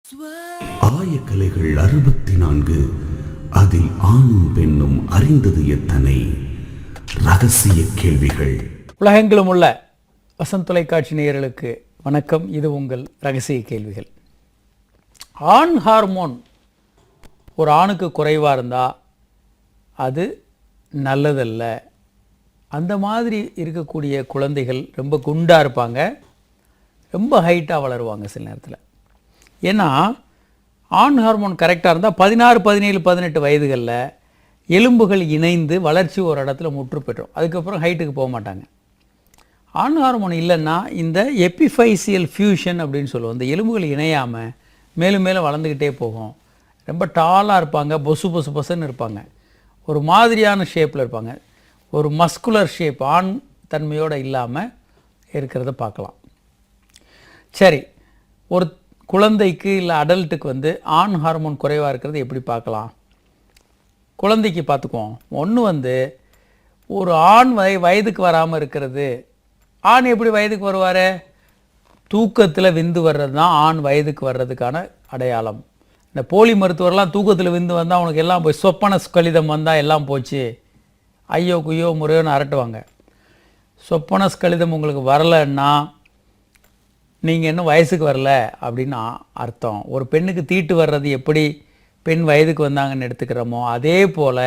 ஆயக்கலைகள் 64 அதில் ஆணும் பெண்ணும் அறிந்தது எத்தனை ரகசிய கேள்விகள். உலகெங்கிலும் உள்ள வசந்த் தொலைக்காட்சி நேயர்களுக்கு வணக்கம். இது உங்கள் ரகசிய கேள்விகள். ஆண் ஹார்மோன் ஒரு ஆணுக்கு குறைவாக இருந்தால் அது நல்லதல்ல. அந்த மாதிரி இருக்கக்கூடிய குழந்தைகள் ரொம்ப குண்டாக இருப்பாங்க, ரொம்ப ஹைட்டாக வளருவாங்க சில நேரத்தில். ஏன்னா ஆண் ஹார்மோன் கரெக்டாக இருந்தால் 16, 17, 18 வயதுகளில் எலும்புகள் இணைந்து வளர்ச்சி ஒரு இடத்துல முற்று பெற்றோம். அதுக்கப்புறம் ஹைட்டுக்கு போக மாட்டாங்க. ஆண் ஹார்மோன் இல்லைன்னா இந்த எபிஃபைசியல் ஃபியூஷன் அப்படின்னு சொல்லுவோம். இந்த எலும்புகள் இணையாமல் மேலும் மேலும் வளர்ந்துக்கிட்டே போகும். ரொம்ப டாலாக இருப்பாங்க, பொசு பொசு பொசுன்னு இருப்பாங்க, ஒரு மாதிரியான ஷேப்பில் இருப்பாங்க. ஒரு மஸ்குலர் ஷேப் ஆண் தன்மையோடு இல்லாமல் இருக்கிறத பார்க்கலாம். சரி, ஒரு குழந்தைக்கு இல்லை அடல்ட்டுக்கு ஆண் ஹார்மோன் குறைவாக இருக்கிறது எப்படி பார்க்கலாம்? குழந்தைக்கு பார்த்துக்குவோம். ஒன்று ஒரு ஆண் வயதுக்கு வராமல் இருக்கிறது. ஆண் எப்படி வயதுக்கு வருவார்? தூக்கத்தில் விந்து வர்றது தான் ஆண் வயதுக்கு வர்றதுக்கான அடையாளம். இந்த போலி மருத்துவர்லாம் தூக்கத்தில் விந்து வந்தால் அவனுக்கு எல்லாம் போய் சொப்பன ஸ்கலிதம் வந்தால் எல்லாம் போச்சு, ஐயோ குய்யோ முறையோன்னு அரட்டுவாங்க. சொப்பன ஸ்கலிதம் உங்களுக்கு வரலைன்னா நீங்கள் இன்னும் வயசுக்கு வரல அப்படின்னு அர்த்தம். ஒரு பெண்ணுக்கு தீட்டு வர்றது எப்படி பெண் வயதுக்கு வந்தாங்கன்னு எடுத்துக்கிறோமோ, அதே போல்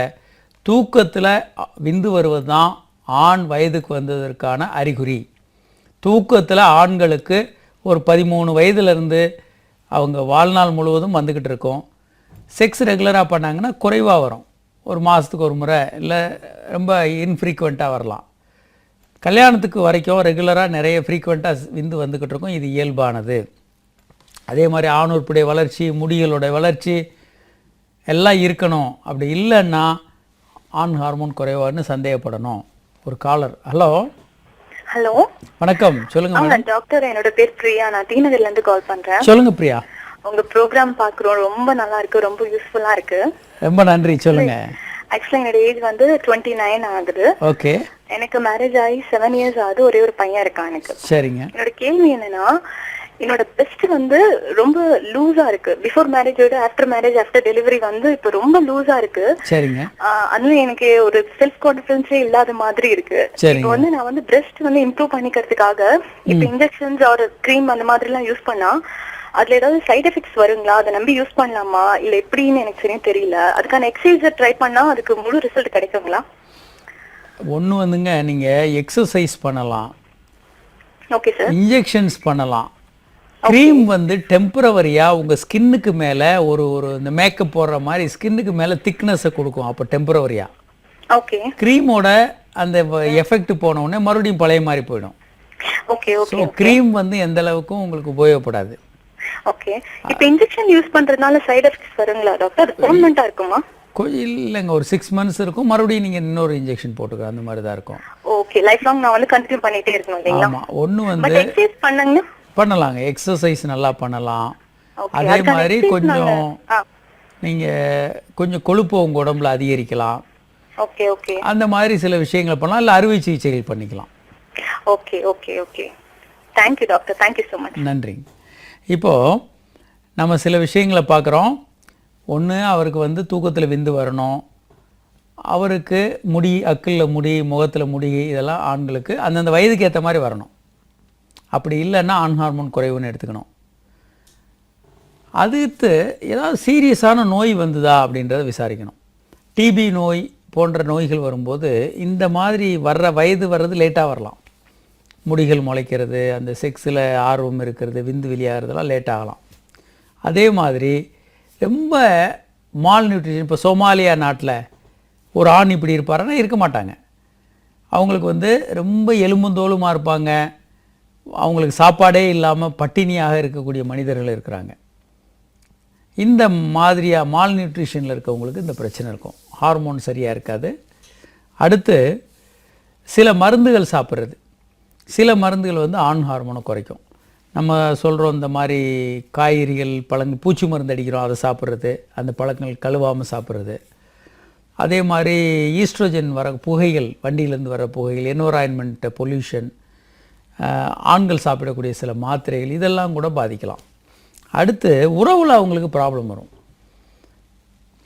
தூக்கத்தில் விந்து வருவது தான் ஆண் வயதுக்கு வந்ததற்கான அறிகுறி. தூக்கத்தில் ஆண்களுக்கு ஒரு 13 வயதுலேருந்து அவங்க வாழ்நாள் முழுவதும் வந்துக்கிட்டு இருக்கோம். செக்ஸ் ரெகுலராக பண்ணாங்கன்னா குறைவாக வரும், ஒரு மாதத்துக்கு ஒரு முறை, இல்லை ரொம்ப இன்ஃப்ரீக்வெண்ட்டாக வரலாம். கல்யாணத்துக்கு வரைக்கும் ரெகுலராக நிறைய ஃப்ரீக்வெண்ட்டாக விந்து வந்துக்கிட்டு இருக்கும். இது இயல்பானது. அதே மாதிரி ஆணுறுப்புடைய வளர்ச்சி, முடிகளோட வளர்ச்சி எல்லாம் இருக்கணும். அப்படி இல்லைன்னா ஆண் ஹார்மோன் குறைவான்னு சந்தேகப்படணும். ஒரு காலர். ஹலோ ஹலோ வணக்கம், சொல்லுங்க டாக்டர். என்னோட பேர் பிரியா, நான் தீநகர்ல இருந்து கால் பண்றேன். சொல்லுங்க பிரியா. உங்க ப்ரோக்ராம் பாக்குறோம், ரொம்ப நல்லா இருக்கு, ரொம்ப யூஸ்ஃபுல்லா இருக்கு. ரொம்ப நன்றி. சொல்லுங்க. ஆக்சுவலா என்னோட ஏஜ் 29 ஆகுது. ஓகே. எனக்கு மேரேஜ் ஆகி 7 இயர்ஸ் ஆகுது. ஒரே ஒரு பையன் இருக்கான் எனக்கு. சரிங்க. என்னோட கேள்வி என்னன்னா, என்னோட பெஸ்ட் ரொம்ப லூஸா இருக்கு. பிஃபோர் மேரேஜோட ஆஃப்டர் மேரேஜ், ஆஃப்டர் டெலிவரி இப்ப ரொம்ப லூஸா இருக்கு. சரிங்க. அதுவும் எனக்கு ஒரு செல்ஃப் கான்பிடன்ஸே இல்லாத மாதிரி இருக்கு. இப்போ நான் பிரெஸ்ட் இம்ப்ரூவ் பண்ணிக்கிறதுக்காக இப்ப இன்ஜெக்ஷன்ஸ் ஒரு கிரீம் அந்த மாதிரி எல்லாம் யூஸ் பண்ணா அதுல ஏதாவது சைட் எஃபெக்ட்ஸ் வருங்களா? அதை நம்பி யூஸ் பண்ணலாமா இல்ல எப்படின்னு எனக்கு சரியா தெரியல. அதுக்கான எக்ஸசைஸ் ட்ரை பண்ணா அதுக்கு முழு ரிசல்ட் கிடைக்குங்களா? ஒன்று நீங்கள் எக்ஸசைஸ் பண்ணலாம். Okay sir. இன்ஜெக்ஷன்ஸ் பண்ணலாம். க்ரீம் டெம்பரவரியாக உங்கள் ஸ்கின்னுக்கு மேலே ஒரு இந்த மேக்கப் போடுற மாதிரி ஸ்கின்னுக்கு மேலே திக்னஸை கொடுக்கும். அப்போ டெம்பரவரியாக. ஓகே. க்ரீமோட அந்த எஃபெக்ட் போன உடனே மறுபடியும் பழைய மாதிரி போயிடும். Okay okay. ஸோ க்ரீம் எந்த அளவுக்கும் உங்களுக்கு உபயோகப்படாது. ஓகே. இப்போ இன்ஜெக்ஷன் யூஸ் பண்றதுனால சைடு எஃபெக்ட்ஸ் வருங்களா டாக்டர்? பெர்மனன்ட்டா இருக்குமா? இல்லைங்க, ஒரு 6 months இருக்கும், மறுபடியும் நீங்கள் இன்னொரு இன்ஜெக்ஷன் போட்டுக்கலாம், அந்த மாதிரி தான் இருக்கும். ஓகே. லைஃப் லாங் நான் கண்டினியூ பண்ணிட்டே இருக்கணும் இல்லைங்களா? ஆமாம். ஒன்று எக்ஸசைஸ் பண்ணாங்கன்னா பண்ணலாங்க. எக்ஸசைஸ் நல்லா பண்ணலாம். அதே மாதிரி கொஞ்சம் நீங்கள் கொஞ்சம் கொழுப்பு உங்கள் உடம்புல அதிகரிக்கலாம். Okay okay. அந்த மாதிரி சில விஷயங்கள் பண்ணலாம், இல்லை அறுவை சிகிச்சைகள் பண்ணிக்கலாம். Okay okay okay. Thank you doctor, thank you so much. நன்றி. இப்போது நம்ம சில விஷயங்களை பார்க்குறோம். ஒன்று, அவருக்கு தூக்கத்தில் விந்து வரணும். அவருக்கு முடி, அக்கிளில் முடி, முகத்தில் முடி, இதெல்லாம் ஆண்களுக்கு அந்தந்த வயதுக்கு ஏற்ற மாதிரி வரணும். அப்படி இல்லைன்னா ஆண் ஹார்மோன் குறைவுன்னு எடுத்துக்கணும். அதுக்கு ஏதாவது சீரியஸான நோய் வந்ததா அப்படின்றத விசாரிக்கணும். டிபி நோய் போன்ற நோய்கள் வரும்போது இந்த மாதிரி வயது வர்றது லேட்டாக வரலாம். முடிகள் முளைக்கிறது, அந்த செக்ஸில் ஆர்வம் இருக்கிறது, விந்து வெளியாகிறதுலாம் லேட் ஆகலாம். அதே மாதிரி ரொம்ப மால் நியூட்ரிஷன், இப்போ சோமாலியா நாட்டில் ஒரு ஆண் இப்படி இருப்பாருன்னா இருக்க மாட்டாங்க. அவங்களுக்கு ரொம்ப எலும்புந்தோலுமாக இருப்பாங்க. அவங்களுக்கு சாப்பாடே இல்லாமல் பட்டினியாக இருக்கக்கூடிய மனிதர்கள் இருக்கிறாங்க. இந்த மாதிரியாக மால் நியூட்ரிஷனில் இருக்கவங்களுக்கு இந்த பிரச்சனை இருக்கும். ஹார்மோன் சரியாக இருக்காது. அடுத்து சில மருந்துகள் சாப்பிட்றது. சில மருந்துகள் ஆண் ஹார்மோனை குறைக்கும். நம்ம சொல்கிறோம், இந்த மாதிரி காய்கறிகள், பழங்கள், பூச்சி மருந்து அடிக்கிறோம், அதை சாப்பிட்றது, அந்த பழங்கள் கழுவாமல் சாப்பிட்றது. அதே மாதிரி ஈஸ்ட்ரோஜன் வர புகைகள், வண்டியிலேருந்து வர புகைகள், என்வரான்மெண்ட் பொல்யூஷன், ஆண்கள் சாப்பிடக்கூடிய சில மாத்திரைகள், இதெல்லாம் கூட பாதிக்கலாம். அடுத்து உறவில் அவங்களுக்கு ப்ராப்ளம் வரும்.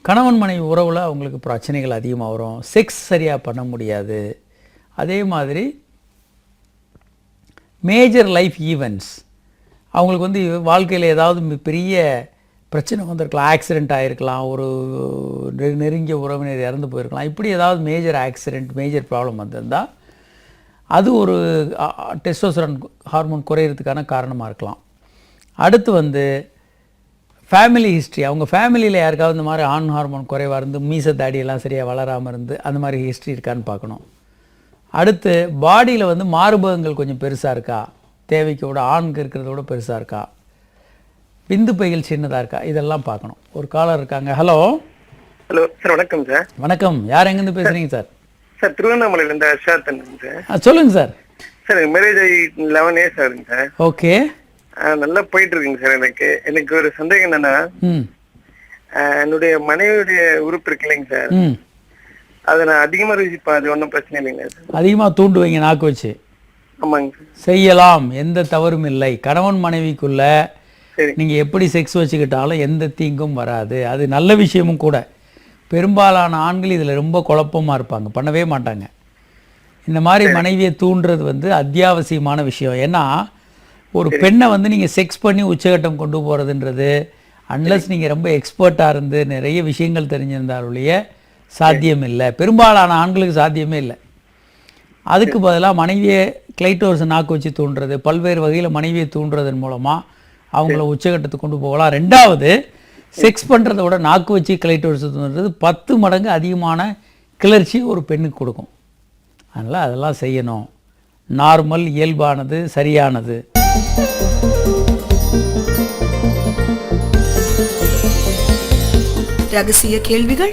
கணவன் மனைவி உறவில் அவங்களுக்கு பிரச்சனைகள் அதிகமாக வரும். செக்ஸ் சரியாக பண்ண முடியாது. அதே மாதிரி மேஜர் லைஃப் ஈவெண்ட்ஸ் அவங்களுக்கு வந்து வாழ்க்கையில் ஏதாவது பெரிய பிரச்சனை வந்திருக்கலாம், ஆக்சிடெண்ட் ஆகிருக்கலாம், ஒரு நெருங்கிய உறவினர் இறந்து போயிருக்கலாம். இப்படி ஏதாவது மேஜர் ஆக்சிடெண்ட், மேஜர் ப்ராப்ளம் வந்திருந்தால் அது ஒரு டெஸ்டோஸ்டெரான் ஹார்மோன் குறையிறதுக்கான காரணமாக இருக்கலாம். அடுத்து வந்து ஃபேமிலி ஹிஸ்ட்ரி, அவங்க ஃபேமிலியில் யாருக்காவது இந்த மாதிரி ஆண் ஹார்மோன் குறைவாக இருந்து மீச தாடியெல்லாம் சரியாக வளராமல் இருந்து அந்த மாதிரி ஹிஸ்ட்ரி இருக்கான்னு பார்க்கணும். அடுத்து பாடியில் வந்து மார்பகங்கள் கொஞ்சம் பெருசாக இருக்கா, தேவைக்கு விட ஆணுக்கு இருக்கிறத விட பெருசாக இருக்கா, விந்து பைகள் சின்னதாக இருக்கா, இதெல்லாம் பார்க்கணும். ஒரு காலர் இருக்காங்க. ஹலோ. ஹலோ சார், வணக்கம் சார். வணக்கம். யார் எங்கேருந்து பேசுகிறீங்க சார்? சார், திருவண்ணாமலையிலேருந்து ஹர்ஷாத்தன் சார். சொல்லுங்கள் சார். சார், மேரேஜ் ஆகி 11 years ஆகுதுங்க சார். ஓகே. நல்லா போயிட்டு இருக்குங்க சார். எனக்கு ஒரு சந்தேகம் என்னன்னா, என்னுடைய மனைவியுடைய உறுப்பு இருக்கு இல்லைங்க சார், அதை நான் அதிகமாக ருசிப்பேன். அது ஒன்றும் பிரச்சனை இல்லைங்க சார். அதிகமாக தூண்டுவீங்க நாக்கு வச்சு? ஆமாங்க சார். செய்யலாம், எந்த தவறும் இல்லை. கணவன் மனைவிக்குள்ள நீங்கள் எப்படி செக்ஸ் வச்சுக்கிட்டாலும் எந்த தீங்கும் வராது. அது நல்ல விஷயமும் கூட. பெரும்பாலான ஆண்கள் இதில் ரொம்ப குழப்பமாக இருப்பாங்க, பண்ணவே மாட்டாங்க. இந்த மாதிரி மனைவியை தூண்டுறது வந்து அத்தியாவசியமான விஷயம். ஏன்னா ஒரு பெண்ணை வந்து நீங்கள் செக்ஸ் பண்ணி உச்சகட்டம் கொண்டு போகிறதுன்றது அன்லஸ் நீங்கள் ரொம்ப எக்ஸ்பர்ட்டாக இருந்து நிறைய விஷயங்கள் தெரிஞ்சிருந்தாலுடைய சாத்தியம் இல்லை. பெரும்பாலான ஆண்களுக்கு சாத்தியமே இல்லை. அதுக்கு பதிலாக மனைவியை கிளைட்டோர்ஸை நாக்கு வச்சு தூண்டுறது, பல்வேறு வகையில் மனைவியை தூண்டுறதன் மூலமாக அவங்கள உச்சகட்டத்துக்கு கொண்டு போகலாம். ரெண்டாவது, செக்ஸ் பண்ணுறத விட நாக்கு வச்சு கிளைட்டோர்ஸை தூண்டுறது 10 மடங்கு அதிகமான கிளர்ச்சி ஒரு பெண்ணுக்கு கொடுக்கும். அதனால் அதெல்லாம் செய்யணும். நார்மல், இயல்பானது, சரியானது. ரகசிய கேள்விகள்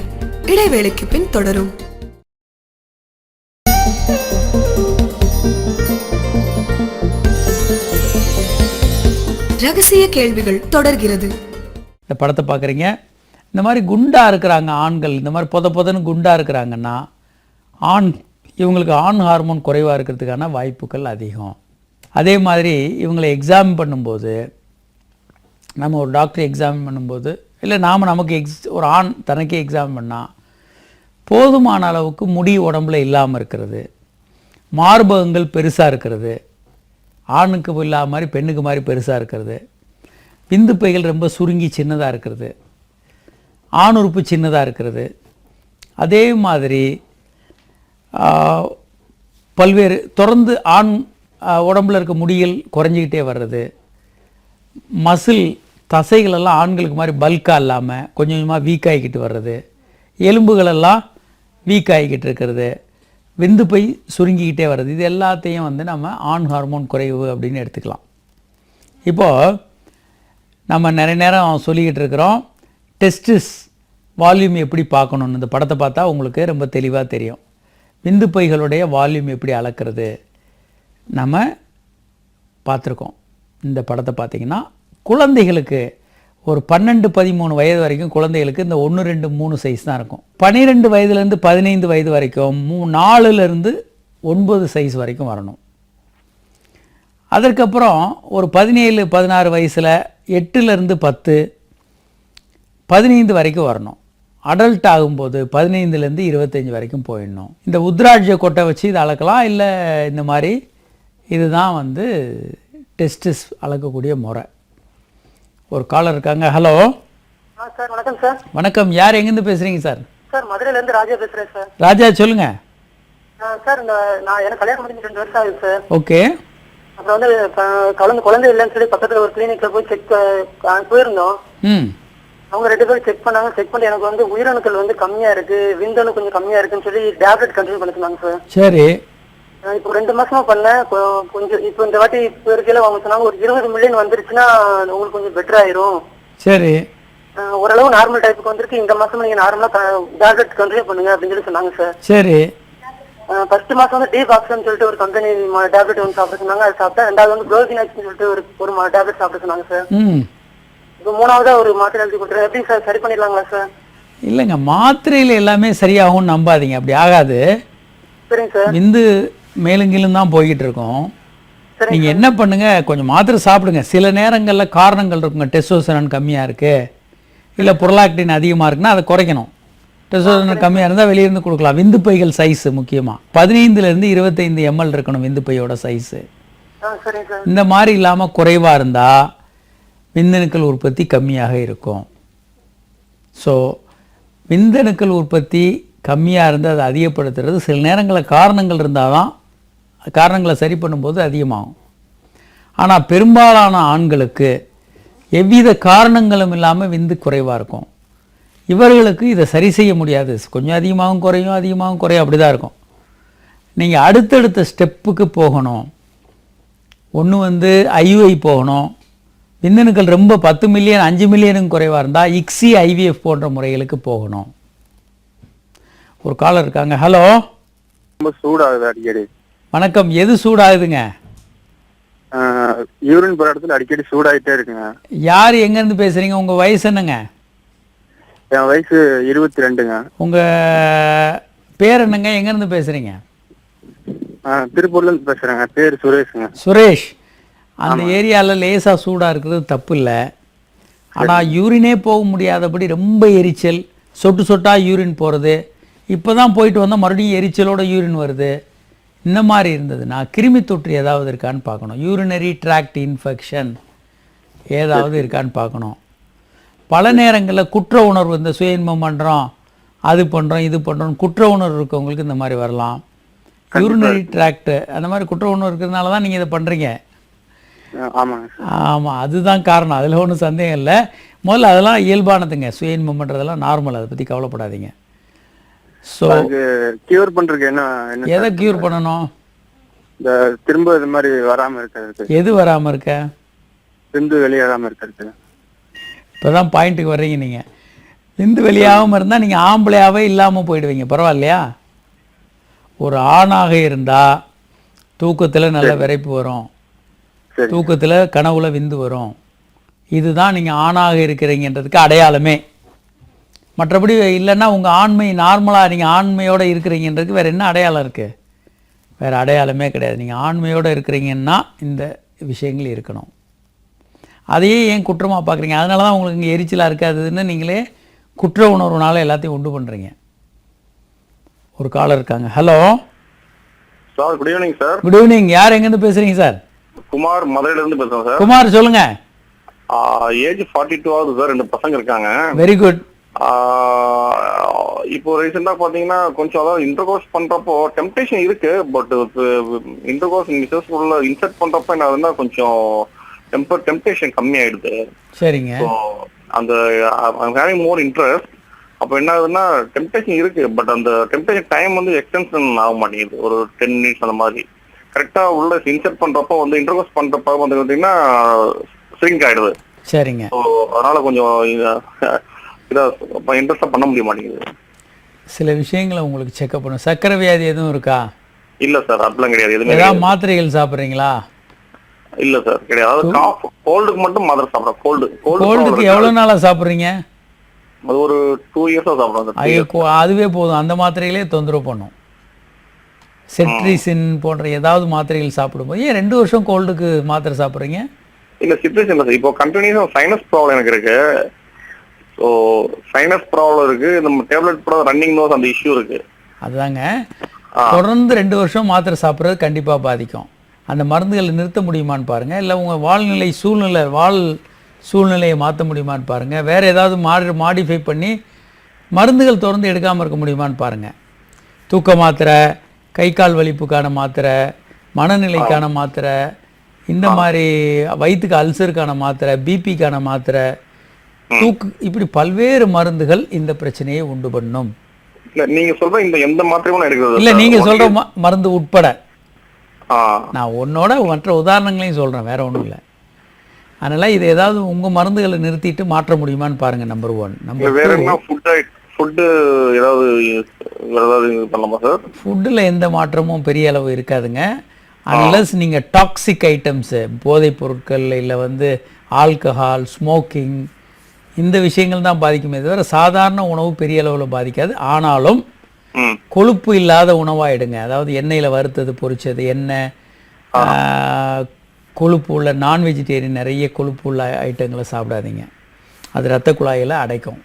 இடைவேளைக்கு பின் தொடரும். ரகசிய கேள்விகள் தொடர்கிறது. இந்த படத்தை பார்க்குறீங்க. இந்த மாதிரி குண்டாக இருக்கிறாங்க ஆண்கள், இந்த மாதிரி பொதன்னு குண்டாக இருக்கிறாங்கன்னா இவங்களுக்கு ஆண் ஹார்மோன் குறைவாக இருக்கிறதுக்கான வாய்ப்புகள் அதிகம். அதே மாதிரி இவங்களை எக்ஸாமின் பண்ணும்போது, நம்ம ஒரு டாக்டர் எக்ஸாமின் பண்ணும்போது, இல்லை நமக்கு ஒரு ஆண் தனக்கே எக்ஸாமின் பண்ணால் போதுமான அளவுக்கு முடி உடம்புல இல்லாமல் இருக்கிறது, மார்பகங்கள் பெருசாக இருக்கிறது, ஆணுக்கு இல்லாத மாதிரி பெண்ணுக்கு மாதிரி பெருசாக இருக்கிறது, விந்து பைகள் ரொம்ப சுருங்கி சின்னதாக இருக்கிறது, ஆண் உறுப்பு சின்னதாக இருக்கிறது, அதே மாதிரி பல்வேறு தொடர்ந்து ஆண் உடம்பில் இருக்க முடிகள் குறைஞ்சிக்கிட்டே வர்றது, மசில் தசைகளெல்லாம் ஆண்களுக்கு மாதிரி பல்காக இல்லாமல் கொஞ்சம் கொஞ்சமாக வீக் ஆகிக்கிட்டு வர்றது, எலும்புகளெல்லாம் வீக் ஆகிக்கிட்டு இருக்கிறது, விந்து பை சுருங்கிக்கிட்டே வர்றது, இது எல்லாத்தையும் வந்து நம்ம ஆண் ஹார்மோன் குறைவு அப்படின்னு எடுத்துக்கலாம். இப்போது நம்ம நிறைய நேரம் சொல்லிக்கிட்டு இருக்கிறோம் டெஸ்டிஸ் வால்யூம் எப்படி பார்க்கணுன்னு. இந்த படத்தை பார்த்தா உங்களுக்கு ரொம்ப தெளிவாக தெரியும். விந்து பைகளுடைய வால்யூம் எப்படி அளக்கிறது நம்ம பார்த்துருக்கோம். இந்த படத்தை பார்த்திங்கன்னா குழந்தைகளுக்கு ஒரு 12-13 வயது வரைக்கும் குழந்தைகளுக்கு இந்த 1, 2, 3 சைஸ் தான் இருக்கும். 12 வயதுலேருந்து 15 வயது வரைக்கும் 4லேருந்து 9 சைஸ் வரைக்கும் வரணும். அதற்கப்புறம் ஒரு 17-16 வயசில் 8லேருந்து 10, 15 வரைக்கும் வரணும். அடல்ட் ஆகும்போது 15லேருந்து 25 வரைக்கும் போயிடணும். இந்த உத்ராட்ச கொட்டை வச்சு இதை அளக்கலாம். இல்லை இந்த மாதிரி இதுதான் வந்து டெஸ்டிஸ் அளக்கக்கூடிய முறை. ஒரு காலர் இருக்காங்க. Hello sir. வணக்கம் சார். வணக்கம். யார் எங்கேருந்து பேசுகிறீங்க சார்? சார், மதுரையிலேருந்து ராஜா பேசுகிறேன் சார். ராஜா, சொல்லுங்கள். சார், நான் எனக்கு கல்யாணம் முடிஞ்சு 2 வருஷம் ஆகுது சார். ஓகே. அப்புறம் வந்து குழந்தை இல்லைன்னு சொல்லி பக்கத்தில் ஒரு கிளினிக்கில் போய் செக் போயிருந்தோம். அவங்க 2 பேரும் செக் பண்ணாங்க. செக் பண்ணி எனக்கு வந்து உயிரணுக்கள் வந்து கம்மியாக இருக்குது, விந்தணு கொஞ்சம் கம்மியாக இருக்குன்னு சொல்லி டேப்லெட் கண்டினியூ பண்ண சொன்னாங்க சார். சரி. இப்போ 2 மாசமா பண்ணேன். கொஞ்சம் இப்போ இந்த வாட்டி இருக்கையில அவங்க சொன்னாங்க ஒரு 20 மில்லியன் வந்துருச்சுன்னா உங்களுக்கு கொஞ்சம் பெட்டர் ஆயிரும். சரி. ஓரளவு நார்மல் டைப்புக்கு வந்திருக்கு. இந்த மாசம் நீங்க நார்மலா டேப்லெட் கண்டினியூ பண்ணுங்க அப்படின்னு சொல்லி சொன்னாங்க சார். சரி. ஃபர்ஸ்ட் மாசம் வந்து டி பாக்ஸ்னு சொல்லிட்டு ஒரு கம்பெனி டேப்லெட் வந்து சாப்பிட சொன்னாங்க. அது சாப்பிட்டா. ரெண்டாவது வந்து குளோசினாக்ஸ்னு சொல்லிட்டு ஒரு டேப்லெட் சாப்பிட சொன்னாங்க சார். இப்போ 3ஆவதா ஒரு மாத்திரை எழுதி கொடுத்துருங்க. எப்படி சார் சரி பண்ணிடலாங்களா சார்? இல்லைங்க, மாத்திரையில் எல்லாமே சரியாகும்னு நம்பாதீங்க. அப்படி ஆகாது. சரிங்க சார். விந்து மேலுங்கிலும் தான் போய்கிட்டு இருக்கோம். நீங்க என்ன பண்ணுங்க, கொஞ்சம் மாத்திரை சாப்பிடுங்க. சில நேரங்கள்ல காரணங்கள் இருக்குங்க. டெஸ்டோஸ்டெரான் கம்மியா இருக்கு, இல்ல புரலாக்டின் அதிகமா இருக்குன்னா அதை குறைக்கணும். டெஸ்டோஸ்டெரான் கம்மியா இருந்தா வெளியிருந்து கொடுக்கலாம். விந்து பைகள் சைஸ் முக்கியமா 15 இருந்து 25 ml இருக்கணும் விந்து பையோட சைஸ். சரிங்க சார். இந்த மாதிரி இல்லாம குறைவா இருந்தா விந்தணுக்கள் உற்பத்தி கம்மியாக இருக்கும். ஸோ விந்தணுக்கள் உற்பத்தி கம்மியாக இருந்து அதை அதிகப்படுத்துறது சில நேரங்களில் காரணங்கள் இருந்தால் தான், காரணங்களை சரி பண்ணும்போது அதிகமாகும். ஆனால் பெரும்பாலான ஆண்களுக்கு எவ்வித காரணங்களும் இல்லாமல் விந்து குறைவாக இருக்கும். இவர்களுக்கு இதை சரி செய்ய முடியாது. கொஞ்சம் அதிகமாகவும் குறையும், அதிகமாகவும் குறையும், அப்படி தான் இருக்கும். நீங்கள் அடுத்தடுத்த ஸ்டெப்புக்கு போகணும். ஒன்று ஐயுஐ போகணும். விந்தணுக்கள் ரொம்ப 10 மில்லியன் 5 மில்லியனுக்கும் குறைவாக இருந்தால் இக்ஸி ஐவிஎஃப் போன்ற முறைகளுக்கு போகணும். ஒரு காலர் இருக்காங்க. ஹலோ, ரொம்ப சூடாகுது அடிக்கடி. வணக்கம். எது சூடாகுதுங்க? யூரின் போற இடத்துல அடிக்கடி சூடாயிட்டே இருக்குங்க. யார் எங்கேருந்து பேசுகிறீங்க? உங்கள் வயசு என்னங்க? என் வயசு 22ங்க. உங்கள் பேர் என்னங்க? எங்கேருந்து பேசுகிறீங்க? திருப்பூர்ல இருந்து பேசுறேங்க. பேர் சுரேஷுங்க. சுரேஷ், அந்த ஏரியாவில் லேசாக சூடாக இருக்கிறது தப்பு இல்லை. ஆனால் யூரினே போக முடியாதபடி ரொம்ப எரிச்சல், சொட்டு சொட்டாக யூரின் போகிறது, இப்போ தான் போயிட்டு வந்தால் மறுபடியும் எரிச்சலோட யூரின் வருது, இந்த மாதிரி இருந்ததுன்னா கிருமி தொற்று ஏதாவது இருக்கான்னு பார்க்கணும். யூரினரி ட்ராக்ட் இன்ஃபெக்ஷன் ஏதாவது இருக்கான்னு பார்க்கணும். பல நேரங்களில் குற்ற உணர்வு, இந்த சுய இன்பம் பண்ணுறோம், அது பண்ணுறோம், இது பண்ணுறோம், குற்ற உணர்வு இருக்கவங்களுக்கு இந்த மாதிரி வரலாம். யூரினரி ட்ராக்ட் அந்த மாதிரி குற்ற உணர்வு இருக்கிறதுனால தான் நீங்கள் இதை பண்ணுறீங்க. ஆமாம், அதுதான் காரணம். அதில் ஒன்றும் சந்தேகம் இல்லை. முதல்ல அதெல்லாம் இயல்பானதுங்க. சுய இன்பம் பண்ணுறதெல்லாம் நார்மல், அதை பற்றி கவலைப்படாதீங்க. ஸோ கியூர் பண்றதுக்கு என்ன எதை கியூர் பண்ணணும்? இந்த திரும்ப இது மாதிரி வராம இருக்கிறது. எது வராமல் இருக்க? விந்து வெளியாகாம இருக்கிறது. இப்போதான் பாயிண்ட்டுக்கு வர்றீங்க. நீங்கள் விந்து வெளியாகாமல் இருந்தால் நீங்கள் ஆம்பளையாகவே இல்லாமல் போயிடுவீங்க. பரவாயில்லையா? ஒரு ஆணாக இருந்தால் தூக்கத்தில் நல்ல விரைப்பு வரும், தூக்கத்தில் கனவுல விந்து வரும். இதுதான் நீங்கள் ஆணாக இருக்கிறீங்கன்றதுக்கு அடையாளமே. மற்றபடி இல்லைன்னா உங்கள் ஆண்மை நார்மலாக நீங்கள் ஆண்மையோடு இருக்கிறீங்கன்றதுக்கு வேறு என்ன அடையாளம் இருக்குது? வேறு அடையாளமே கிடையாது. நீங்கள் ஆண்மையோடு இருக்கிறீங்கன்னா இந்த விஷயங்கள் இருக்கணும். அதையே ஏன் குற்றமாக பார்க்குறீங்க? அதனால தான் உங்களுக்கு இங்கே எரிச்சலாக இருக்காதுன்னு நீங்களே குற்ற உணர்வுனால எல்லாத்தையும் உண்டு பண்ணுறீங்க. ஒரு காலர் இருக்காங்க. Hello sir, good evening sir. Good evening. யார் எங்கேருந்து பேசுகிறீங்க சார்? குமார், மதுரையில இருந்து பேசுறேன் சார். குமார், சொல்லுங்க. ஏஜ் 42 ஆகுது சார். 2 பசங்க இருக்காங்க. Very good. இப்போ ரீசெண்டா பாத்தீங்கன்னா கொஞ்சம் அதாவது இன்டர்கோர்ஸ் பண்றப்போ டெம்டேஷன் இருக்கு. பட் இன்டர்கோர்ஸ் மிஸ்ஸஸ் உள்ள இன்சர்ட் பண்றப்ப என்ன ஆகுதுன்னா கொஞ்சம் டெம்டேஷன் கம்மி ஆயிடுது. சரிங்க. அந்த ஹேவிங் மோர் இன்ட்ரெஸ்ட். அப்போ என்ன ஆகுதுன்னா டெம்டேஷன் இருக்கு, பட் அந்த டெம்டேஷன் டைம் வந்து எக்ஸ்டென்ஷன் ஆக மாட்டேங்குது. ஒரு 10 minutes அந்த மாதிரி. கரெக்டா உள்ள இன்சர்ட் பண்றப்போ வந்து இன்டர்கோர்ஸ் பண்றப்ப வந்து பார்த்தீங்கன்னா ஸ்ரிங்க் ஆயிடுது. சரிங்க. ஸோ அதனால கொஞ்சம் இன்ட்ரெஸ்டா பண்ண முடிய மாட்டேங்குது. சில விஷயங்களை உங்களுக்கு செக்அப் பண்ணும். சக்கரை வியாதி எதுவும் இருக்கா? இல்ல சார், அப்படிலாம் கிடையாது. எதுவுமே ஏதாவது மாத்திரைகள் சாப்பிட்றீங்களா? இல்ல சார், கிடையாது. கோல்டுக்கு மட்டும் மாத்திரை சாப்பிட்றேன். கோல்டுக்கு எவ்வளவு நாளா சாப்பிட்றீங்க? அது ஒரு 2 இயர்ஸா சாப்பிட்றேன். ஐயோ, அதுவே போதும். அந்த மாத்திரைகளே தொந்தரவு பண்ணும். செட்ரிசின் போன்ற ஏதாவது மாத்திரைகள் சாப்பிடும்போது ஏன் 2 வருஷம் கோல்டுக்கு மாத்திரை சாப்பிட்றீங்க? இல்ல, சிட்ரிசின் இல்லை சார். இப்போ கண்டினியூஸா சைனஸ் ப்ராப்ளம் எனக்கு இருக்கு. ஸோ சைனஸ் ப்ராப்ளம் இருக்கு. நம்ம டேப்லெட் ப்ராப்ளம், ரன்னிங் நோஸ், அந்த இஷ்யூ இருக்கு. அதுதாங்க, தொடர்ந்து 2 வருஷம் மாத்திரை சாப்பிட்றது கண்டிப்பாக பாதிக்கும். அந்த மருந்துகளை நிறுத்த முடியுமான்னு பாருங்க, இல்லை உங்கள் வாழ் சூழ்நிலையை மாற்ற முடியுமான்னு பாருங்க, வேற ஏதாவது மாடிஃபை பண்ணி மருந்துகள் தொடர்ந்து எடுக்காமல் இருக்க முடியுமான்னு பாருங்க. தூக்க மாத்திரை, கை கால் வலிப்புக்கான மாத்திரை, மனநிலைக்கான மாத்திரை, இந்த மாதிரி வயிற்றுக்கு அல்சருக்கான மாத்திரை, பிபிக்கான மாத்திரை, இப்படி பல்வேறு மருந்துகள் இந்த பிரச்சனையை உண்டு பண்ணும். இல்ல நீங்க சொல்ற இந்த எந்த மாத்திரையும் எடுக்கிறது இல்ல, நீங்க சொல்ற மருந்து உட்பட. நான் உன்னோட மற்ற உதாரணங்களையும் சொல்றேன், வேற ஒண்ணும் இல்லை. அதனால இது ஏதாவது உங்க மருந்துகளை நிறுத்திட்டு மாற்ற முடியுமான்னு பாருங்க. நம்பர் 1. ஃபுட்டில் எந்த மாற்றமும் பெரிய அளவு இருக்காதுங்க. அன்லஸ் நீங்கள் டாக்ஸிக் ஐட்டம்ஸு, போதைப் பொருட்கள், இல்லை ஆல்கஹால், ஸ்மோக்கிங், இந்த விஷயங்கள் தான் பாதிக்குமே தவிர சாதாரண உணவு பெரிய அளவில் பாதிக்காது. ஆனாலும் கொழுப்பு இல்லாத உணவாக எடுங்க. அதாவது எண்ணெயில் வறுத்தது, பொரிச்சது, எண்ணெய், கொழுப்பு உள்ள நான் வெஜிடேரியன் நிறைய கொழுப்பு உள்ள ஐட்டங்களை சாப்பிடாதீங்க. அது ரத்த குழாயில் அடைக்கும்.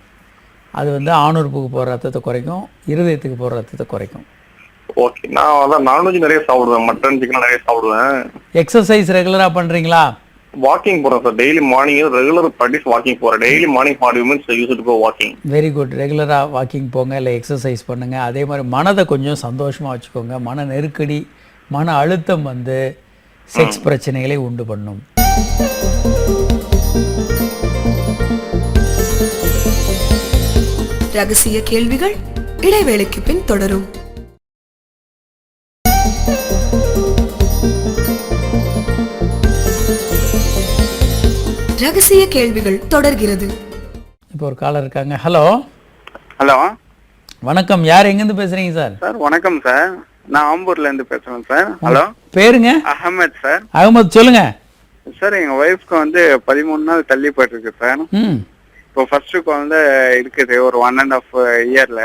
அது வந்து ஆணுறுப்புக்கு போகிற ரத்தத்தை குறைக்கும், இருதயத்துக்கு போகிற ரத்தத்தை குறைக்கும். ஓகே, நான் அதான் நான்வெஜ் நிறைய சாப்பிடுவேன், மட்டன் சிக்கன் நிறைய சாப்பிடுவேன். எக்ஸசைஸ் ரெகுலராக பண்ணுறீங்களா? வாக்கிங் போறேன் சார், daily morning regular practice walking போறேன். Daily morning 40 minutes use to go walking. Very good. ரெகுலராக வாக்கிங் போங்க, இல்லை எக்ஸசைஸ் பண்ணுங்கள். அதே மாதிரி மனதை கொஞ்சம் சந்தோஷமாக வச்சுக்கோங்க. மன நெருக்கடி, மன அழுத்தம் வந்து செக்ஸ் பிரச்சனைகளை உண்டு பண்ணும். ரகசிய கேள்விகள் இடைவேளைக்கு பின் தொடரும். ரகசிய கேள்விகள் தொடர்கிறது. இப்போ ஒரு காலர் இருக்காங்க. ஹலோ. ஹலோ, வணக்கம். யார் எங்கேருந்து பேசுறீங்க சார்? சார் வணக்கம் சார், நான் ஆம்பூர்ல இருந்து பேசுறேன் சார். ஹலோ, பேருங்க? அகமத் சார். அகமது, சொல்லுங்க சார். எங்க ஒய்ஃப்க்கு வந்து 13 நாள் தள்ளி போயிட்டு சார். இப்போ ஃபர்ஸ்ட் குழந்தை இருக்குது ஒரு 1.5 இயர்ல.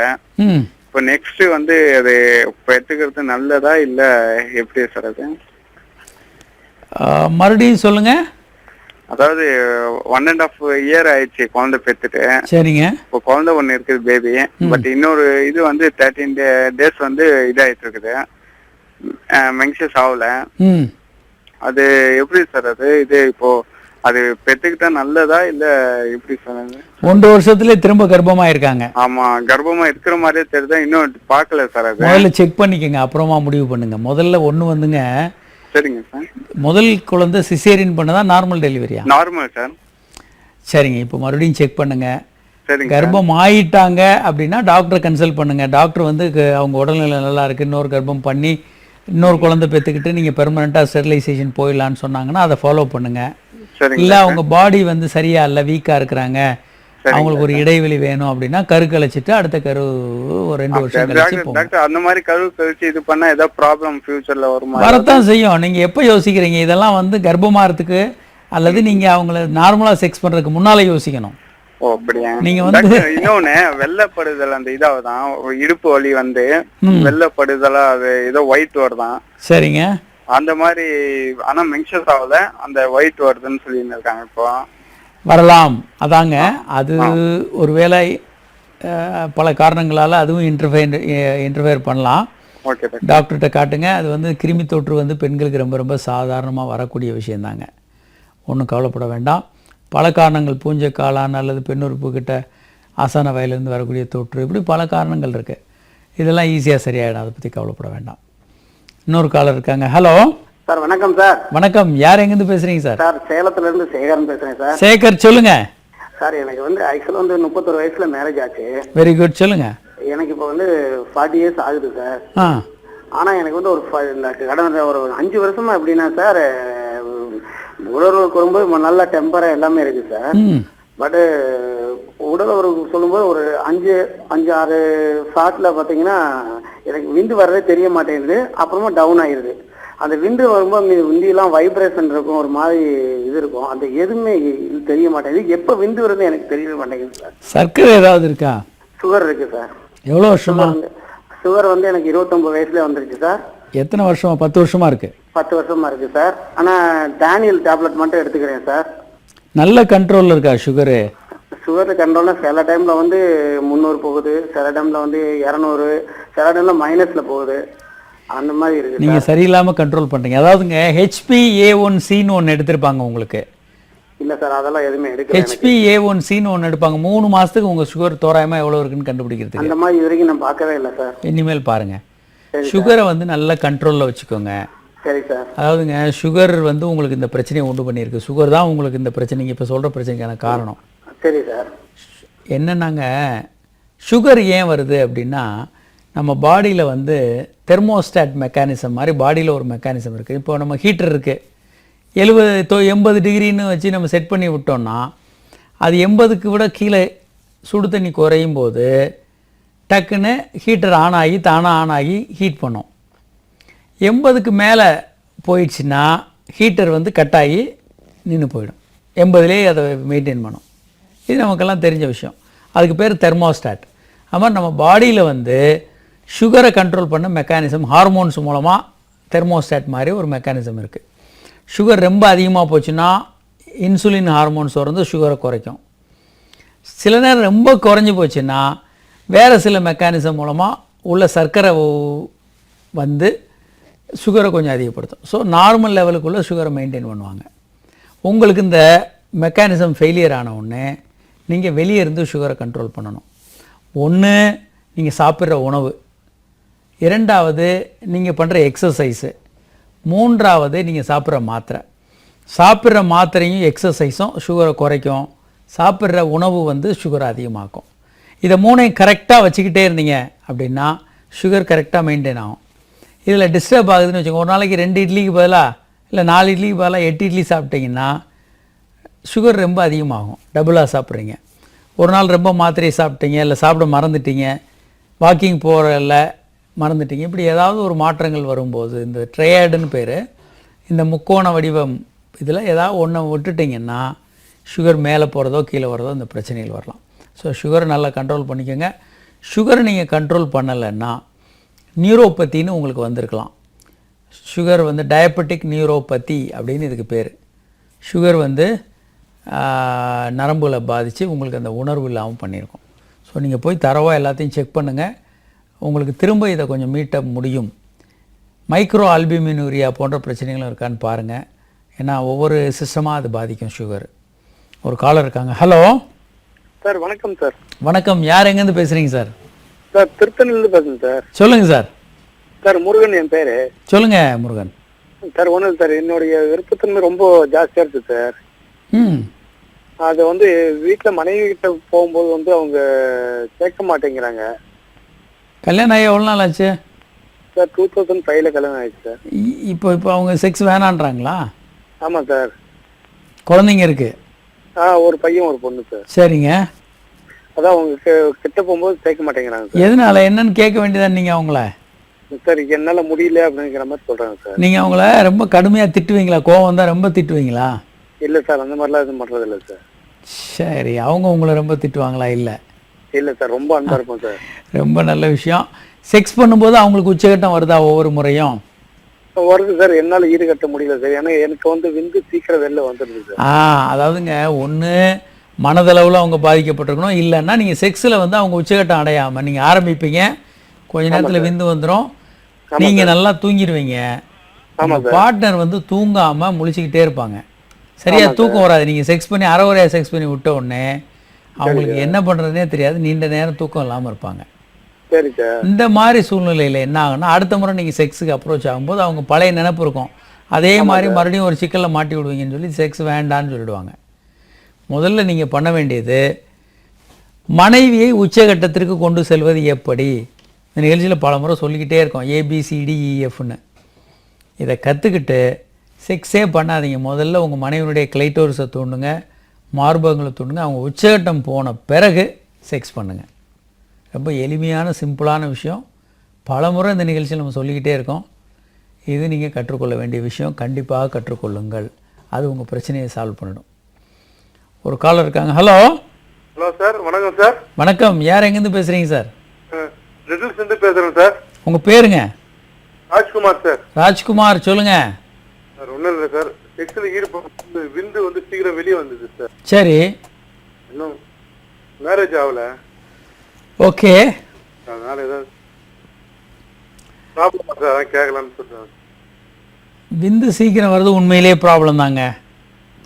இப்போ நெக்ஸ்ட் வந்து அது இப்போ எடுத்துக்கிறது நல்லதா இல்ல எப்படி சார் அது? மறுபடியும் சொல்லுங்க. அதாவது 1.5 இயர் ஆயிடுச்சு குழந்தை பெத்துட்டு. சரிங்க. இப்போ குழந்தை ஒண்ணு இருக்குது பேபி. பட் இன்னொரு இது வந்து 13 days வந்து இதாயிட்டு இருக்குது, மென்சஸ் ஆகல. அது எப்படி சார் அது? இது இப்போ அது பெத்துக்கிட்டா நல்லதா இல்ல எப்படி சார் அது? 1 வருஷத்துல திரும்ப கர்ப்பமா இருக்காங்க. ஆமா, கர்ப்பமா இருக்கிற மாதிரியே தெரியுதா? இன்னும் பார்க்கல சார். அது முதல்ல செக் பண்ணிக்கங்க, அப்புறமா முடிவு பண்ணுங்க. முதல்ல ஒண்ணு வந்துங்க. சரிங்க சார். முதல் குழந்தை சிசேரியன் பண்ணதா நார்மல் டெலிவரியா? Normal sir. சரிங்க. இப்போ மறுபடியும் செக் பண்ணுங்க. சரிங்க. கர்ப்பம் ஆயிட்டாங்க அப்படின்னா டாக்டரை கன்சல்ட் பண்ணுங்க. டாக்டர் வந்து அவங்க உடல்நிலை நல்லா இருக்கு, இன்னொரு கர்ப்பம் பண்ணி இன்னொரு குழந்தை பெற்றுக்கிட்டு நீங்கள் பெர்மனெண்ட்டாக ஸ்டெரிலைசேஷன் போயிடலான்னு சொன்னாங்கன்னா அதை ஃபாலோ பண்ணுங்க. இல்லை அவங்க பாடி வந்து சரியா இல்லை, வீக்காக இருக்கிறாங்க, அவங்களுக்கு ஒரு இடைவெளி வேணும் அப்படின்னா கரு கழிச்சிட்டு அடுத்த கரு ஒரு 2 வருஷம் கழிச்சு போங்க. டாக்டர், அந்த மாதிரி கரு கழிச்சு இது பண்ணா ஏதாவது ப்ராப்ளம் ஃபியூச்சர்ல வருமா? வரத்தான் செய்யும். நீங்க எப்போ யோசிக்கிறீங்க இதெல்லாம் வந்து கர்ப்பமாறதுக்கு அல்லது நீங்க அவங்கள நார்மலா செக்ஸ் பண்றதுக்கு முன்னால யோசிக்கணும். ஓ அப்படியா? நீங்க வந்து இன்னொன்னு வெள்ளப்படுதல் அந்த இதாவதான் இடுப்பு வலி வந்து வெள்ளப்படுதலா அது ஏதோ ஒயிட் வருதான். சரிங்க. அந்த மாதிரி ஆனா மென்சஸ் ஆகல, அந்த ஒயிட் வருதுன்னு சொல்லிட்டு இருக்காங்க. இப்போ வரலாம். அதாங்க அது ஒருவேளை பல காரணங்களால் அதுவும் இன்டர்ஃபியர் பண்ணலாம். டாக்டர்கிட்ட காட்டுங்க. அது வந்து கிருமி தொற்று வந்து பெண்களுக்கு ரொம்ப ரொம்ப சாதாரணமாக வரக்கூடிய விஷயந்தாங்க. ஒன்றும் கவலைப்பட வேண்டாம். பல காரணங்கள், பூஞ்சை காளான் அல்லது பெண்ணுறுப்பு கிட்ட ஆசான வயலேருந்து வரக்கூடிய தொற்று, இப்படி பல காரணங்கள் இருக்குது. இதெல்லாம் ஈஸியாக சரியாயிடும், அதை பற்றி கவலைப்பட வேண்டாம். இன்னொரு காலர் இருக்காங்க. Hello sir. வணக்கம் சார். வணக்கம். யார் எங்கேருந்து பேசுறீங்க சார்? சார், சேலத்துல இருந்து சேகரன் பேசுறேன் சார். சேகர், சொல்லுங்க சார். எனக்கு வந்து ஆக்சுவலா வந்து 31 வயசுல மேரேஜ் ஆச்சு. Very good. சொல்லுங்க. எனக்கு இப்போ வந்து 40 years ஆகுது சார். ஆனா எனக்கு வந்து ஒரு கடந்த ஒரு 5 வருஷமா எப்படின்னா சார், உடலுறவுக்கு வரும்போது நல்ல டெம்பரா எல்லாமே இருக்கு சார். பட் உடலுறவு சொல்லும்போது ஒரு 5-6 ஷாட்ல பாத்தீங்கன்னா எனக்கு விந்து வர்றதே தெரிய மாட்டேங்குது, அப்புறமா டவுன் ஆயிருது. அந்த விந்து வரும்போது விந்தியெல்லாம் வைப்ரேஷன் இருக்கும், ஒரு மாதிரி இது இருக்கும், அந்த எதுவுமே தெரிய மாட்டேங்குது. எப்போ விந்து வருது எனக்கு தெரிய மாட்டேங்குது சார். சர்க்கரை ஏதாவது இருக்கா? சுகர் இருக்கு சார். எவ்வளோ வருஷமா? சுகர் வந்து எனக்கு 29 வயசுல வந்துருச்சு சார். எத்தனை வருஷமா? 10 வருஷமா இருக்கு. 10 வருஷமா இருக்கு சார். ஆனா டேனியல் டேப்லெட் மட்டும் எடுத்துக்கிறேன் சார். நல்ல கண்ட்ரோல்ல இருக்கா சுகரு? சுகர் கண்ட்ரோல்னா சில டைம்ல வந்து 300 போகுது, சில டைம்ல வந்து 200, சில டைம்ல மைனஸ்ல போகுது, அந்த மாதிரி இருக்கு. நீங்க சரியில்லாம கண்ட்ரோல் பண்றீங்க. அதாவதுங்க HbA1cன்னு ஒன்று எடுத்திருப்பாங்க உங்களுக்கு. இல்ல சார், அதெல்லாம் எதுவுமே எடுக்கல. HbA1cன்னு ஒன்று எடுப்பாங்க. 3 மாசத்துக்கு உங்க சுகர் தோராயமா எவ்வளவு இருக்குன்னு கண்டுபிடிக்கிறதுக்கு. அந்த மாதிரி இது வரைக்கும் நான் பார்க்கவே இல்லை சார். இனிமேல் பாருங்க. சுகரை வந்து நல்ல கண்ட்ரோல்ல வச்சுக்கோங்க. சரி சார். அதாவதுங்க சுகர் வந்து உங்களுக்கு இந்த பிரச்சனையை உண்டு பண்ணியிருக்கு. சுகர் தான் உங்களுக்கு இந்த பிரச்சனைக்கு இப்போ சொல்ற பிரச்சனைக்கான காரணம். சரி சார். என்னன்னாங்க, சுகர் ஏன் வருது அப்படின்னா, நம்ம பாடியில் வந்து தெர்மோஸ்டாட் மெக்கானிசம் மாதிரி பாடியில் ஒரு மெக்கானிசம் இருக்குது. இப்போ நம்ம ஹீட்டர் இருக்குது, 80 டிகிரின்னு வச்சு நம்ம செட் பண்ணி விட்டோம்னா அது 80க்கு விட கீழே சுடு தண்ணி குறையும் போது டக்குன்னு ஹீட்டர் ஆன் ஆகி தானாக ஆன் ஆகி ஹீட் பண்ணும். 80க்கு மேலே போயிடுச்சுன்னா ஹீட்டர் வந்து கட் ஆகி நின்று போயிடும். 80லேயே அதை மெயின்டைன் பண்ணும். இது நமக்கெல்லாம் தெரிஞ்ச விஷயம். அதுக்கு பேர் தெர்மோஸ்டாட். அது மாதிரி நம்ம பாடியில் வந்து சுகரை கண்ட்ரோல் பண்ண மெக்கானிசம் ஹார்மோன்ஸ் மூலமாக தெர்மோஸ்டாட் மாதிரி ஒரு மெக்கானிசம் இருக்குது. சுகர் ரொம்ப அதிகமாக போச்சுன்னா இன்சுலின் ஹார்மோன்ஸ் வந்து சுகரை குறைக்கும். சில நேரம் ரொம்ப குறைஞ்சி போச்சுன்னா வேறு சில மெக்கானிசம் மூலமாக உள்ள சர்க்கரை வந்து சுகரை கொஞ்சம் அதிகப்படுத்தும். ஸோ நார்மல் லெவலுக்குள்ளே சுகரை மெயின்டைன் பண்ணுவாங்க. உங்களுக்கு இந்த மெக்கானிசம் ஃபெயிலியர் ஆன உடனே நீங்கள் வெளியே இருந்து சுகரை கண்ட்ரோல் பண்ணணும். ஒன்று நீங்கள் சாப்பிட்ற உணவு, இரண்டாவது நீங்கள் பண்ணுற எக்ஸசைஸு, மூன்றாவது நீங்கள் சாப்பிட்ற மாத்திரை. சாப்பிட்ற மாத்திரையும் எக்ஸசைஸும் சுகரை குறைக்கும், சாப்பிட்ற உணவு வந்து சுகரை அதிகமாக்கும். இதை மூணையும் கரெக்டாக வச்சுக்கிட்டே இருந்தீங்க அப்படின்னா சுகர் கரெக்டாக மெயின்டைன் ஆகும். இதில் டிஸ்டர்ப் ஆகுதுன்னு வச்சுக்கோங்க, ஒரு நாளைக்கு 2 இட்லிக்கு பதிலாக இல்லை 4 இட்லிக்கு பதிலாக 8 இட்லி சாப்பிட்டீங்கன்னா சுகர் ரொம்ப அதிகமாகும். டபுளாக சாப்பிட்றீங்க. ஒரு நாள் ரொம்ப மாத்திரையை சாப்பிட்டீங்க, இல்லை சாப்பிட மறந்துட்டீங்க, வாக்கிங் போகிறதில்ல மறந்துட்டீங்க, இப்படி ஏதாவது ஒரு மாற்றங்கள் வரும்போது இந்த ட்ரையாய்டுன்னு பேர், இந்த முக்கோண வடிவம் இதில் ஏதாவது ஒன்றை விட்டுட்டிங்கன்னா சுகர் மேலே போகிறதோ கீழே வரதோ இந்த பிரச்சனைகள் வரலாம். ஸோ சுகரை நல்லா கண்ட்ரோல் பண்ணிக்கோங்க. சுகரை நீங்கள் கண்ட்ரோல் பண்ணலைன்னா நியூரோபத்தின்னு உங்களுக்கு வந்திருக்கலாம். சுகர் வந்து டயபெட்டிக் நியூரோபதி அப்படின்னு இதுக்கு பேர். சுகர் வந்து நரம்புகளை பாதித்து உங்களுக்கு அந்த உணர்வு இல்லாமல் பண்ணியிருக்கோம். ஸோ நீங்கள் போய் தரவாக எல்லாத்தையும் செக் பண்ணுங்கள். உங்களுக்கு திரும்ப இதை கொஞ்சம் மீட்ட முடியும். மைக்ரோ ஆல்பியூமினூரியா போன்ற பிரச்சனைகளும் இருக்கான்னு பாருங்கள். ஏன்னா ஒவ்வொரு சிஸ்டமாக அது பாதிக்கும் சுகர். ஒரு காலர் இருக்காங்க. Hello sir. வணக்கம் சார். வணக்கம். யார் எங்கேருந்து பேசுகிறீங்க சார்? சார் திருத்தணிலிருந்து பேசுகிறேன் சார். சொல்லுங்கள் சார். சார் முருகன் என் பேர். சொல்லுங்கள் முருகன். சார் ஒன்றும் சார், என்னுடைய விருப்பத்தன்மை ரொம்ப ஜாஸ்தியாக இருக்குது சார். ம். அது வந்து வீட்டில் மனைவி கிட்ட போகும்போது வந்து அவங்க கேட்க மாட்டேங்கிறாங்க. கல்யாணம் ஆகி எவ்வளோ நாள் ஆச்சு சார்? 2005 கல்யாணம் ஆயிடுச்சு சார். இப்போ அவங்க செக்ஸ் வேணான்றாங்களா? ஆமாம் சார். குழந்தைங்க இருக்குது? ஒரு பையன் ஒரு பொண்ணு சார். சரிங்க. அதான் அவங்க கிட்ட போகும்போது கேட்க மாட்டேங்கிறாங்க சார். எதனால என்னன்னு கேட்க வேண்டியதான் நீங்கள் அவங்கள? சார் என்னால் முடியல அப்படிங்கிற மாதிரி சொல்கிறாங்க சார். நீங்கள் அவங்கள ரொம்ப கடுமையாக திட்டுவீங்களா? கோவம் வந்தால் ரொம்ப திட்டுவீங்களா? இல்லை சார், அந்த மாதிரிலாம் எதுவும் பண்ணுறது இல்லை சார். சரி. அவங்க உங்களை ரொம்ப திட்டுவாங்களா? இல்லை இல்லை சார், ரொம்ப அன்பா இருக்கும் சார். ரொம்ப நல்ல விஷயம். செக்ஸ் பண்ணும்போது அவங்களுக்கு உச்சகட்டம் வருதா ஒவ்வொரு முறையும்? வருது சார். என்னால் ஈடுகட்ட முடியல சார். ஏன்னா எனக்கு வந்து விந்து சீக்கிரம் வெளில வந்துடுது சார். அதாவதுங்க, ஒன்று மனதளவில் அவங்க பாதிக்கப்பட்டிருக்கணும், இல்லைன்னா நீங்கள் செக்ஸில் வந்து அவங்க உச்சகட்டம் அடையாமல் நீங்கள் ஆரம்பிப்பீங்க, கொஞ்ச நேரத்தில் விந்து வந்துடும், நீங்கள் நல்லா தூங்கிடுவீங்க. பார்ட்னர் வந்து தூங்காமல் முழிச்சுக்கிட்டே இருப்பாங்க. சரியா தூக்கம் வராது. நீங்கள் செக்ஸ் பண்ணி அரைவரையாக செக்ஸ் பண்ணி விட்ட உடனே அவங்களுக்கு என்ன பண்ணுறதுனே தெரியாது, நீண்ட நேரம் தூக்கம் இல்லாமல் இருப்பாங்க. சரி சார். இந்த மாதிரி சூழ்நிலையில் என்ன ஆகுன்னா, அடுத்த முறை நீங்கள் செக்ஸுக்கு அப்ரோச் ஆகும்போது அவங்க பழைய நினைப்பு இருக்கும். அதே மாதிரி மறுபடியும் ஒரு சிக்கலில் மாட்டி விடுவீங்கன்னு சொல்லி செக்ஸ் வேண்டான்னு சொல்லிடுவாங்க. முதல்ல நீங்கள் பண்ண வேண்டியது, மனைவியை உச்சகட்டத்திற்கு கொண்டு செல்வது எப்படி. இந்த நிகழ்ச்சியில் பல முறை சொல்லிக்கிட்டே இருக்கோம், ABCDEFன்னு. இதை கற்றுக்கிட்டு செக்ஸே பண்ணாதீங்க. முதல்ல உங்கள் மனைவியுடைய கிளைட்டோரிஸை தூண்டுங்க, மார்பகங்களை தூண்டுங்க. அவங்க உச்சகட்டம் போன பிறகு செக்ஸ் பண்ணுங்கள். ரொம்ப எளிமையான சிம்பிளான விஷயம். பல முறை இந்த நிகழ்ச்சியில் நம்ம சொல்லிக்கிட்டே இருக்கோம். இது நீங்கள் கற்றுக்கொள்ள வேண்டிய விஷயம். கண்டிப்பாக கற்றுக்கொள்ளுங்கள். அது உங்கள் பிரச்சனையை சால்வ் பண்ணிடும். ஒரு காலர் இருக்காங்க. ஹலோ. Hello sir. வணக்கம் சார். வணக்கம். யார் எங்கேருந்து பேசுகிறீங்க சார்? ரிட்டில்ஸ்லேருந்து பேசுகிறேன் சார். உங்கள் பேருங்க? ராஜ்குமார் சார். ராஜ்குமார், சொல்லுங்கள் சார். ஒன்றும் இல்லை சார், செக்ஸில் ஈடுபட்டு விந்து வந்து சீக்கிரம் வெளியே வந்தது சார். சரி. இன்னும் மேரேஜ் ஆகலை. ஓகே. அதனால ஏதாவது ப்ராப்ளம் சார், அதான் கேட்கலான்னு சொல்கிறேன். விந்து சீக்கிரம் வர்றது உண்மையிலே ப்ராப்ளம் தாங்க.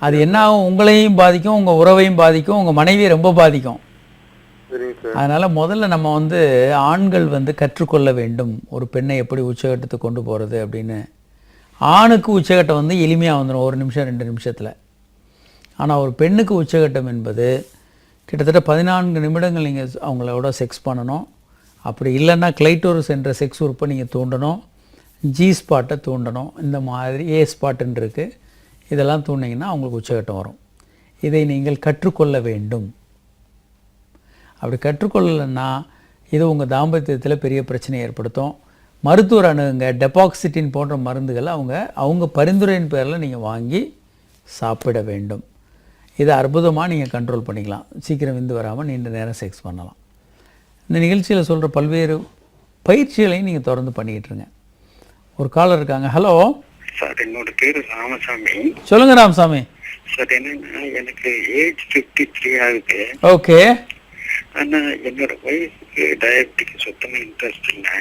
அது என்ன ஆகும், உங்களையும் பாதிக்கும், உங்கள் உறவையும் பாதிக்கும், உங்கள் மனைவியை ரொம்ப பாதிக்கும். சரிங்க சார். அதனால் முதல்ல நம்ம வந்து ஆண்கள் வந்து கற்றுக்கொள்ள வேண்டும் ஒரு பெண்ணை எப்படி உச்சகட்டத்துக்கு கொண்டு போகிறது அப்படின்னு. ஆணுக்கு உச்சகட்டம் வந்து எளிமையாக வந்துடும், 1 நிமிஷம் 2 நிமிஷத்தில். ஆனால் ஒரு பெண்ணுக்கு உச்சகட்டம் என்பது கிட்டத்தட்ட 14 நிமிடங்கள் நீங்கள் அவங்களோட செக்ஸ் பண்ணணும். அப்படி இல்லைன்னா கிளைட்டோரிஸ் என்ற செக்ஸ் உறுப்பை நீங்கள் தூண்டணும், ஜி ஸ்பாட்டை தூண்டணும், இந்த மாதிரி ஏ ஸ்பாட்டுன்னு இருக்குது, இதெல்லாம் தூண்டிங்கன்னா அவங்களுக்கு உச்சகட்டம் வரும். இதை நீங்கள் கற்றுக்கொள்ள வேண்டும். அப்படி கற்றுக்கொள்ளலைன்னா இது உங்கள் தாம்பத்தியத்தில் பெரிய பிரச்சனை ஏற்படுத்தும். மருத்துவர் அணுகுங்க. டெபாக்சிட்டின் போன்ற மருந்துகளை அவங்க பரிந்துரையின் பேரில் நீங்கள் வாங்கி சாப்பிட வேண்டும். இதை அற்புதமாக நீங்கள் கண்ட்ரோல் பண்ணிக்கலாம். சீக்கிரம் விந்து வராமல் நீண்ட நேரம் செக்ஸ் பண்ணலாம். இந்த நிகழ்ச்சியில் சொல்கிற பல்வேறு பயிற்சிகளையும் நீங்கள் தொடர்ந்து பண்ணிக்கிட்டுருங்க. ஒரு காலர் இருக்காங்க. ஹலோ சார், என்னோட பேரு ராமசாமி. சொல்லுங்க ராமசாமி. சார், என்னன்னா எனக்கு ஏஜ் 53 ஆகுது. ஓகே. ஆனா என்னோட ஒய்ஃபுக்கு டயபெட்டிக் சுத்தமா இன்ட்ரெஸ்ட் இல்லை.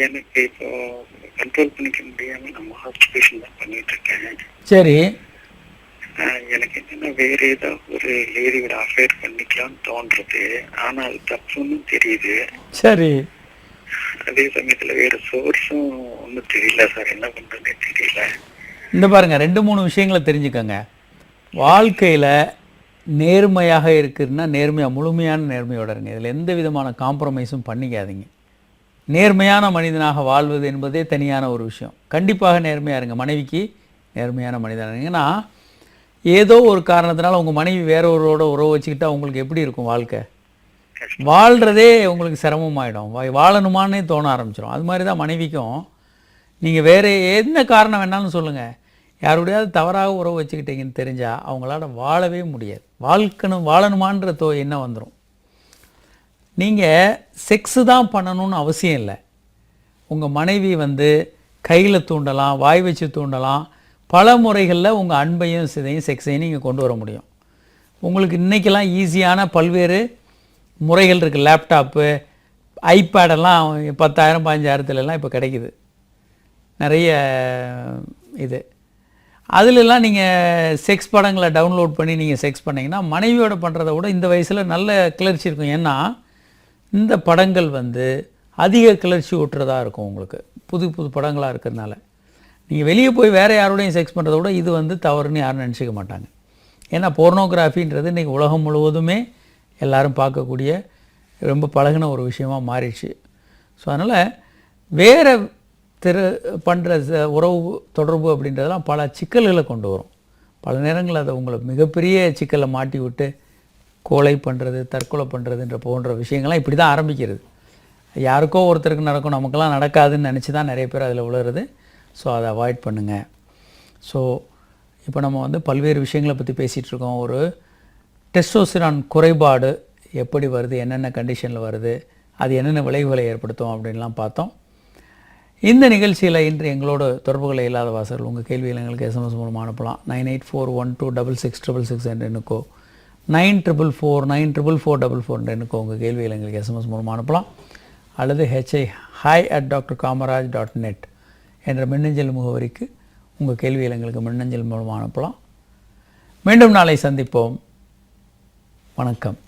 எனக்கு இப்போ கண்ட்ரோல் பண்ணிக்க முடியாம நம்ம ஹாஸ்பிட்டேஷன் தான் பண்ணிட்டு இருக்கேன். சரி. எனக்கு என்னன்னா வேற ஏதாவது ஒரு லேடியோட அஃபேர் பண்ணிக்கலாம்னு தோன்றது. ஆனா அது தப்புன்னு தெரியுது. சரி. அதே சமயத்துல வேற சோர்ஸும் ஒன்றும் தெரியல சார், என்ன பண்றதுன்னு தெரியல. இந்த பாருங்க, 2-3 விஷயங்களை தெரிஞ்சுக்கங்க. வாழ்க்கையில் நேர்மையாக இருக்குதுன்னா நேர்மையாக முழுமையான நேர்மையோட இருங்க. இதில் எந்த விதமான காம்ப்ரமைஸும் பண்ணிக்காதீங்க. நேர்மையான மனிதனாக வாழ்வது என்பதே தனியான ஒரு விஷயம். கண்டிப்பாக நேர்மையாக இருங்க. மனைவிக்கு நேர்மையான மனிதனாக இருங்கன்னா, ஏதோ ஒரு காரணத்தினால உங்கள் மனைவி வேற ஒருவரோட உறவு வச்சுக்கிட்டா உங்களுக்கு எப்படி இருக்கும் வாழ்க்கை? வாழ்கிறதே உங்களுக்கு சிரமமாயிடும். வாழணுமானே தோண ஆரம்பிச்சிடும். அது மாதிரி தான் மனைவிக்கும். நீங்கள் வேறு என்ன காரணம் வேணாலும் சொல்லுங்கள், யாருடையாவது தவறாக உறவு வச்சுக்கிட்டீங்கன்னு தெரிஞ்சால் அவங்களால வாழவே முடியாது. வாழணுமான்ற என்ன வந்துடும். நீங்கள் செக்ஸு தான் பண்ணணும்னு அவசியம் இல்லை. உங்கள் மனைவி கையில் தூண்டலாம், வாய் வச்சு தூண்டலாம். பல முறைகளில் உங்கள் அன்பையும் செக்ஸையும் நீங்கள் கொண்டு வர முடியும். உங்களுக்கு இன்றைக்கெல்லாம் ஈஸியான பல்வேறு முறைகள் இருக்குது. லேப்டாப்பு, ஐபேடெல்லாம் 10,000 15,000 இப்போ கிடைக்குது நிறைய. இது அதிலெல்லாம் நீங்கள் செக்ஸ் படங்களை டவுன்லோட் பண்ணி நீங்கள் செக்ஸ் பண்ணிங்கன்னா மனைவியோட பண்ணுறத விட இந்த வயசில் நல்ல கிளர்ச்சி இருக்கும். ஏன்னா இந்த படங்கள் அதிக கிளர்ச்சி ஊட்டுறதா இருக்கும். உங்களுக்கு புது புது படங்களாக இருக்கிறதுனால நீங்கள் வெளியே போய் வேறு யாரோடையும் செக்ஸ் பண்ணுறத விட இது தவறுன்னு யாரும் நினச்சிக்க மாட்டாங்க. ஏன்னா போர்னோகிராஃபின்றது இன்றைக்கி உலகம் முழுவதுமே எல்லோரும் பார்க்கக்கூடிய ரொம்ப பழகின ஒரு விஷயமாக மாறிடுச்சு. ஸோ அதனால் வேறு பண்ணுற உறவு தொடர்பு அப்படின்றதெல்லாம் பல சிக்கல்களை கொண்டு வரும். பல நேரங்களில் அதை உங்களை மிகப்பெரிய சிக்கலை மாட்டி விட்டு கொலை பண்ணுறது, தற்கொலை பண்ணுறதுன்ற போன்ற விஷயங்கள்லாம் இப்படி தான் ஆரம்பிக்கிறது. யாருக்கோ ஒருத்தருக்கு நடக்கும், நமக்கெல்லாம் நடக்காதுன்னு நினச்சி தான் நிறைய பேர் அதில் விழுறது. ஸோ அதை அவாய்ட் பண்ணுங்கள். ஸோ இப்போ நம்ம பல்வேறு விஷயங்களை பற்றி பேசிகிட்ருக்கோம். ஒரு டெஸ்டோஸ்டிரான் குறைபாடு எப்படி வருது, என்னென்ன கண்டிஷனில் வருது, அது என்னென்ன விளைவுகளை ஏற்படுத்தும் அப்படின்லாம் பார்த்தோம். இந்த நிகழ்ச்சியில் இன்று எங்களோட தொடர்புகளை இல்லாத வாசகர்கள் உங்கள் கேள்வியில் எங்களுக்கு SMS மூலமாக அனுப்பலாம். 9841266666 என்ற எண்ணுக்கோ 94494444 என்ற எண்ணுக்கோ உங்கள் கேள்வியில் எங்களுக்கு SMS மூலமாக அனுப்பலாம். அல்லது hi@drkamaraj.net என்ற மின்னஞ்சல் முகவரிக்கு உங்கள் கேள்வியில் எங்களுக்கு மின்னஞ்சல் மூலமாக அனுப்பலாம். மீண்டும் நாளை சந்திப்போம். வணக்கம்.